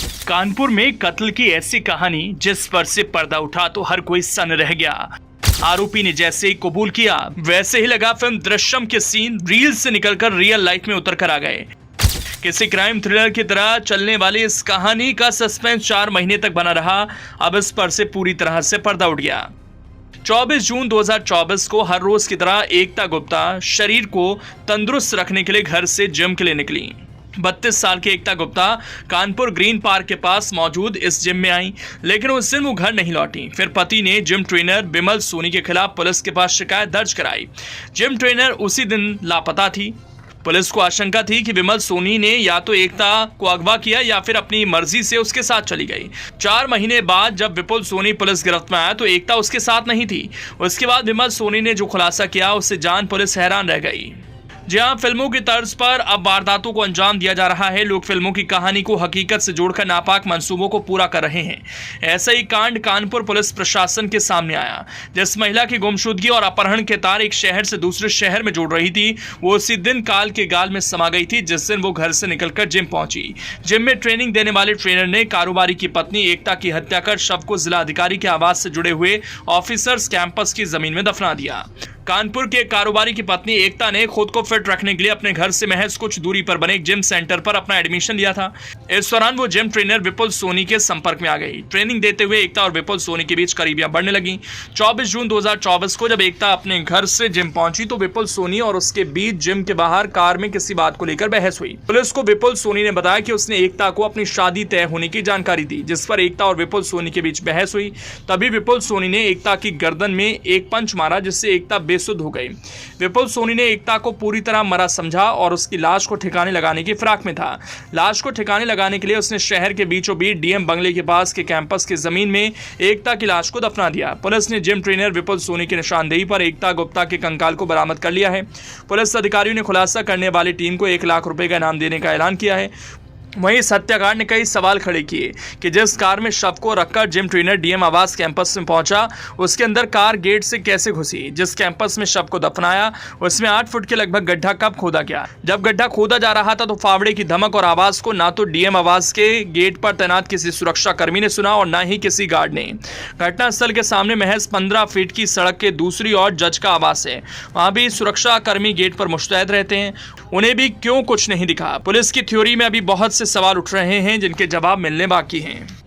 कानपुर में कत्ल की ऐसी कहानी जिस पर से पर्दा उठा तो हर कोई सन्न रह गया। आरोपी ने जैसे ही कबूल किया वैसे ही लगा फिल्म दृश्यम के सीन रील से निकलकर रियल लाइफ में उतर कर आ गए। किसी क्राइम थ्रिलर की तरह चलने वाली इस कहानी का सस्पेंस 4 महीने तक बना रहा। अब इस पर से पूरी तरह से पर्दा उठ गया। 24 जून 2024 को हर रोज की तरह एकता गुप्ता शरीर को तंदुरुस्त रखने के लिए घर से जिम के लिए निकली। 32 साल की एकता गुप्ता कानपुर ग्रीन पार्क के पास मौजूद इस जिम में आई, लेकिन उस दिन वो घर नहीं लौटी। फिर पति ने जिम ट्रेनर विमल सोनी के खिलाफ पुलिस के पास शिकायत दर्ज कराई। जिम ट्रेनर उसी दिन लापता थी। पुलिस को आशंका थी कि विमल सोनी ने या तो एकता को अगवा किया या फिर अपनी मर्जी से उसके साथ चली गई। 4 महीने बाद जब विपुल सोनी पुलिस गिरफ्त में आया तो एकता उसके साथ नहीं थी। उसके बाद विमल सोनी ने जो खुलासा किया उससे जान पुलिस हैरान रह गई। जी हां, फिल्मों की तर्ज पर अब वारदातों को अंजाम दिया जा रहा है। लोग फिल्मों की कहानी को हकीकत से जोड़कर नापाक मंसूबों को पूरा कर रहे हैं। ऐसा ही कांड कानपुर पुलिस प्रशासन के सामने आया। जिस महिला की गुमशुदगी और अपहरण के तार एक शहर से दूसरे शहर में जोड़ रही थी, वो उसी दिन काल के गाल में समा गई थी जिस दिन वो घर से निकलकर जिम पहुंची। जिम में ट्रेनिंग देने वाले ट्रेनर ने कारोबारी की पत्नी एकता की हत्या कर शव को जिला अधिकारी के आवास से जुड़े हुए ऑफिसर्स कैंपस की जमीन में दफना दिया। कानपुर के कारोबारी की पत्नी एकता ने खुद को फिट रखने के लिए अपने घर से महज कुछ दूरी पर बने एक जिम सेंटर पर अपना एडमिशन लिया था। इस दौरान वो जिम ट्रेनर विपुल सोनी के संपर्क में आ गई। ट्रेनिंग देते हुए एकता और विपुल सोनी के बीच करीबियां बढ़ने लगी। 24 जून 2024 को जब एकता अपने घर से जिम पहुंची तो विपुल सोनी और उसके बीच जिम के बाहर कार में किसी बात को लेकर बहस हुई। पुलिस को विपुल सोनी ने बताया कि उसने एकता को अपनी शादी तय होने की जानकारी दी, जिस पर एकता और विपुल सोनी के बीच बहस हुई। तभी विपुल सोनी ने एकता की गर्दन में एक पंच मारा, जिससे एकता बेसुध हो गई। विपुल सोनी ने एकता को पूरी तरह मरा समझा और उसकी लाश को ठिकाने लगाने की फिराक में था। लाश को ठिकाने लगाने के लिए उसने शहर के बीचों बीच डीएम बंगले के पास के कैंपस की जमीन में एकता की लाश को दफना दिया। पुलिस ने जिम ट्रेनर विपुल सोनी की निशानदेही पर एकता गुप्ता के कंकाल को बरामद कर लिया है। पुलिस अधिकारियों ने खुलासा करने वाली टीम को 1 लाख रुपए का इनाम देने का ऐलान किया है। वहीं इस हत्याकांड ने कई सवाल खड़े किए कि जिस कार में शव को रखकर जिम ट्रेनर डीएम आवास कैंपस में पहुंचा, उसके अंदर कार गेट से कैसे घुसी। जिस कैंपस में शव को दफनाया उसमें 8 फुट के लगभग गड्ढा कब खोदा गया। जब गड्ढा खोदा जा रहा था तो फावड़े की धमक और आवाज को ना तो डीएम आवास के गेट पर तैनात किसी सुरक्षा कर्मी ने सुना और ना ही किसी गार्ड ने। घटनास्थल के सामने महज 15 फीट की सड़क के दूसरी ओर जज का आवास है। वहां भी सुरक्षा कर्मी गेट पर मुस्तैद रहते हैं। उन्हें भी क्यों कुछ नहीं दिखा। पुलिस की थ्योरी में अभी बहुत से सवाल उठ रहे हैं जिनके जवाब मिलने बाकी हैं।